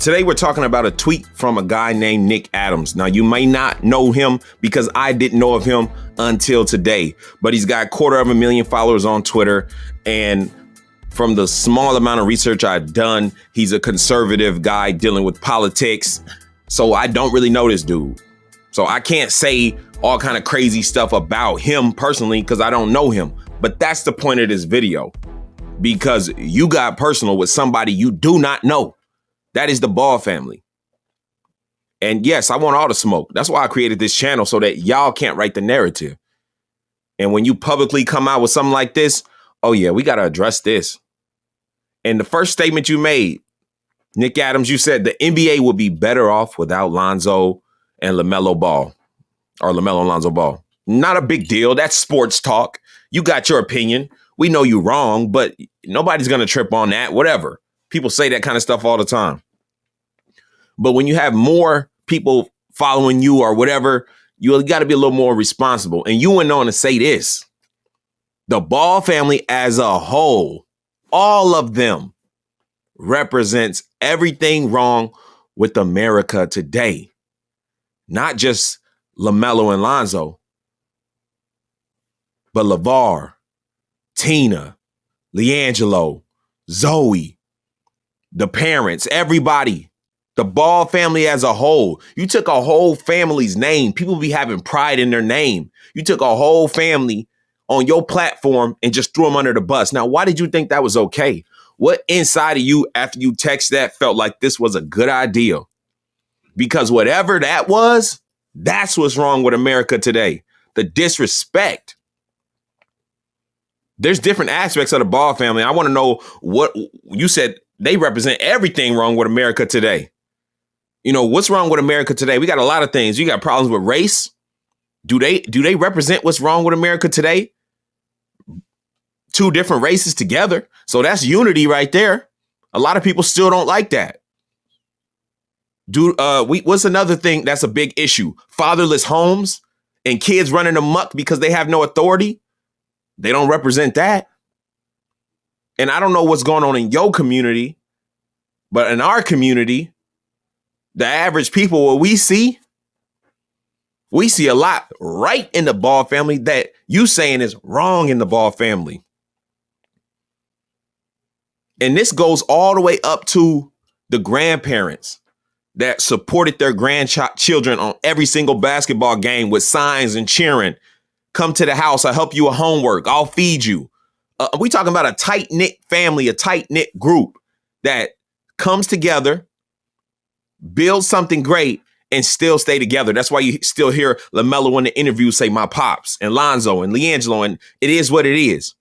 Today, we're talking about a tweet from a guy named Nick Adams. Now, you may not know him because I didn't know of him until today, but he's got 250,000 followers on Twitter. And from the small amount of research I've done, he's a conservative guy dealing with politics. So I don't really know this dude. So I can't say all kind of crazy stuff about him personally because I don't know him. But that's the point of this video, because you got personal with somebody you do not know. That is the Ball family. And yes, I want all the smoke. That's why I created this channel, so that y'all can't write the narrative. And when you publicly come out with something like this, oh yeah, we got to address this. And the first statement you made, Nick Adams, you said the NBA would be better off without Lonzo and Lamelo Ball, or Lamelo Lonzo Ball. Not a big deal. That's sports talk. You got your opinion. We know you're wrong, but nobody's going to trip on that. Whatever. People say that kind of stuff all the time. But when you have more people following you or whatever, you got to be a little more responsible. And you went on to say this: the Ball family as a whole, all of them, represents everything wrong with America today. Not just Lamelo and Lonzo, but LeVar, Tina, LiAngelo, Zoe, the parents, everybody, the Ball family as a whole. You took a whole family's name. People be having pride in their name. You took a whole family on your platform and just threw them under the bus. Now, why did you think that was okay? What inside of you after you text that felt like this was a good idea? Because whatever that was, that's what's wrong with America today. The disrespect. There's different aspects of the Ball family. I want to know what you said. They represent everything wrong with America today. You know, what's wrong with America today? We got a lot of things. You got problems with race. Do they represent what's wrong with America today? Two different races together. So that's unity right there. A lot of people still don't like that. What's another thing that's a big issue? Fatherless homes and kids running amok because they have no authority. They don't represent that. And I don't know what's going on in your community, but in our community, the average people, what we see a lot right in the Ball family that you saying is wrong in the Ball family. And this goes all the way up to the grandparents that supported their grandchildren on every single basketball game with signs and cheering. Come to the house. I'll help you with homework. I'll feed you. We talking about a tight-knit family, a tight-knit group that comes together, builds something great, and still stay together. That's why you still hear LaMelo in the interview say my pops and Lonzo and LiAngelo, and it is what it is.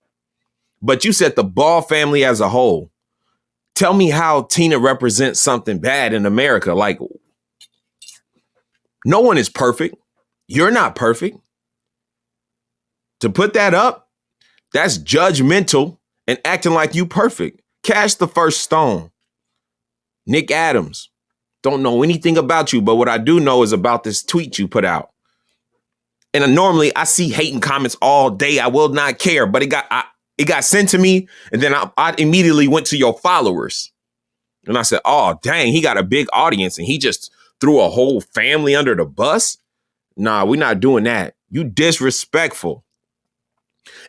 But you said the Ball family as a whole. Tell me how Tina represents something bad in America. Like, no one is perfect. You're not perfect. To put that up, that's judgmental and acting like you perfect. Cast the first stone. Nick Adams, don't know anything about you, but what I do know is about this tweet you put out. And normally I see hating comments all day. I will not care, but it got sent to me, and then I immediately went to your followers. And I said, oh, dang, he got a big audience, and he just threw a whole family under the bus? Nah, we're not doing that. You disrespectful.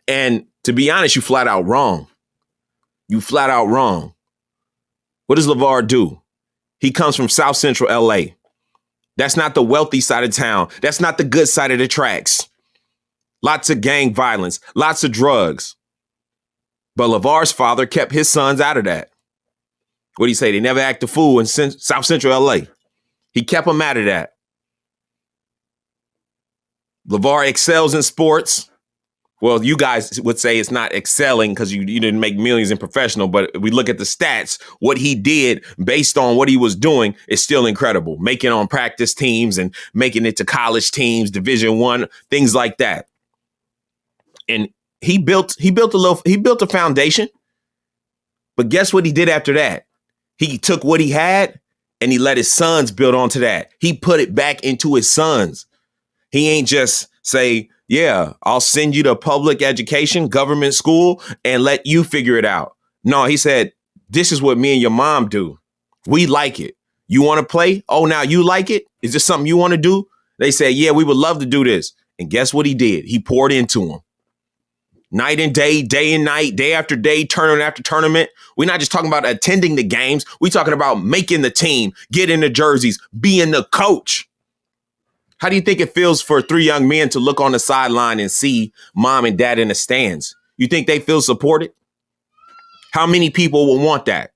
And to be honest, you flat out wrong. You flat out wrong. What does LeVar do? He comes from South Central LA. That's not the wealthy side of town. That's not the good side of the tracks. Lots of gang violence, lots of drugs. But LeVar's father kept his sons out of that. What do you say? They never act a fool in South Central LA. He kept them out of that. LeVar excels in sports. Well, you guys would say it's not excelling because you didn't make millions in professional, but we look at the stats. What he did based on what he was doing is still incredible. Making on practice teams and making it to college teams, Division I, things like that. And he built a foundation. But guess what he did after that? He took what he had and he let his sons build onto that. He put it back into his sons. He ain't just say, yeah, I'll send you to public education, government school, and let you figure it out. No, he said, this is what me and your mom do. We like it. You want to play? Oh, now you like it? Is this something you want to do? They say, yeah, we would love to do this. And guess what he did? He poured into them. Night and day and night, day after day, tournament after tournament. We're not just talking about attending the games. We're talking about making the team, getting the jerseys, being the coach. How do you think it feels for 3 young men to look on the sideline and see mom and dad in the stands? You think they feel supported? How many people will want that?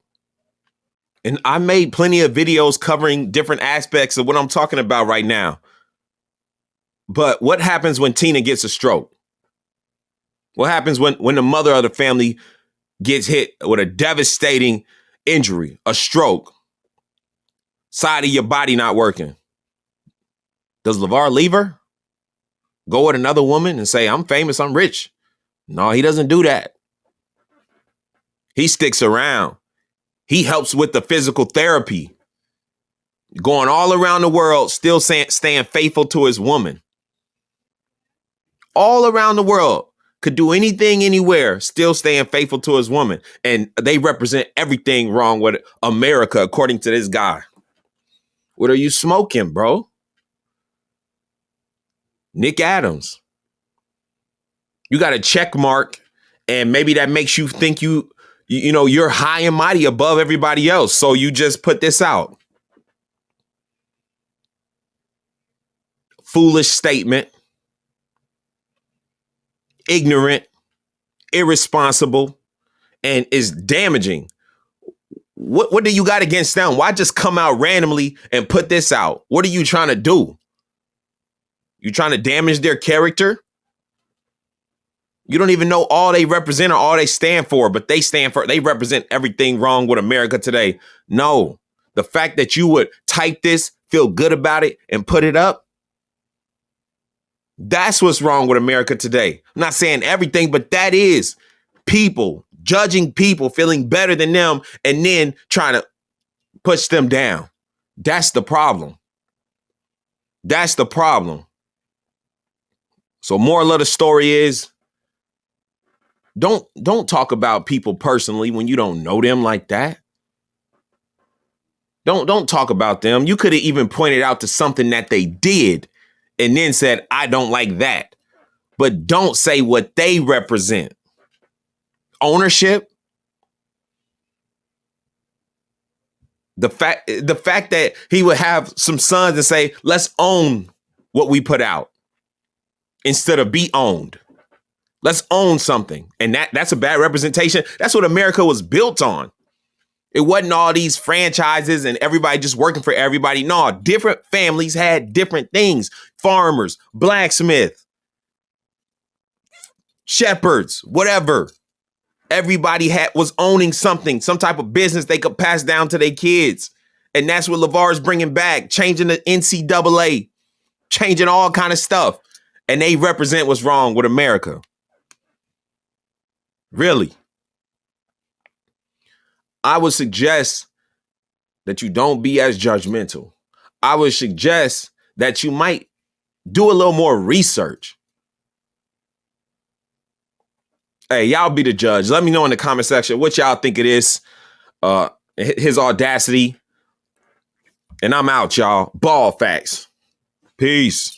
And I made plenty of videos covering different aspects of what I'm talking about right now. But what happens when Tina gets a stroke? What happens when the mother of the family gets hit with a devastating injury, a stroke, side of your body not working? Does LeVar leave her? Go with another woman and say, I'm famous, I'm rich? No, he doesn't do that. He sticks around. He helps with the physical therapy, going all around the world, still staying faithful to his woman. All around the world, could do anything, anywhere, still staying faithful to his woman. And they represent everything wrong with America, according to this guy. What are you smoking, bro? Nick Adams. You got a check mark, and maybe that makes you think you're high and mighty above everybody else. So you just put this out. Foolish statement. Ignorant, irresponsible, and is damaging. What do you got against them? Why just come out randomly and put this out? What are you trying to do? You trying to damage their character? You don't even know all they represent or all they stand for, but they represent everything wrong with America today. No, the fact that you would type this, feel good about it, and put it up, that's what's wrong with America today. I'm not saying everything, but that is people judging people, feeling better than them, and then trying to push them down. That's the problem. That's the problem. So moral of the story is, don't talk about people personally when you don't know them like that. Don't talk about them. You could have even pointed out to something that they did and then said, I don't like that. But don't say what they represent. Ownership. The fact that he would have some sons and say, let's own what we put out instead of be owned. Let's own something. And that's a bad representation. That's what America was built on. It wasn't all these franchises and everybody just working for everybody. No, different families had different things. Farmers, blacksmith, shepherds, whatever. Everybody was owning something, some type of business they could pass down to their kids. And that's what LeVar's bringing back, changing the NCAA, changing all kind of stuff. And they represent what's wrong with America. Really. I would suggest that you don't be as judgmental. I would suggest that you might do a little more research. Hey, y'all be the judge. Let me know in the comment section what y'all think it is. His audacity. And I'm out, y'all. Ball facts. Peace.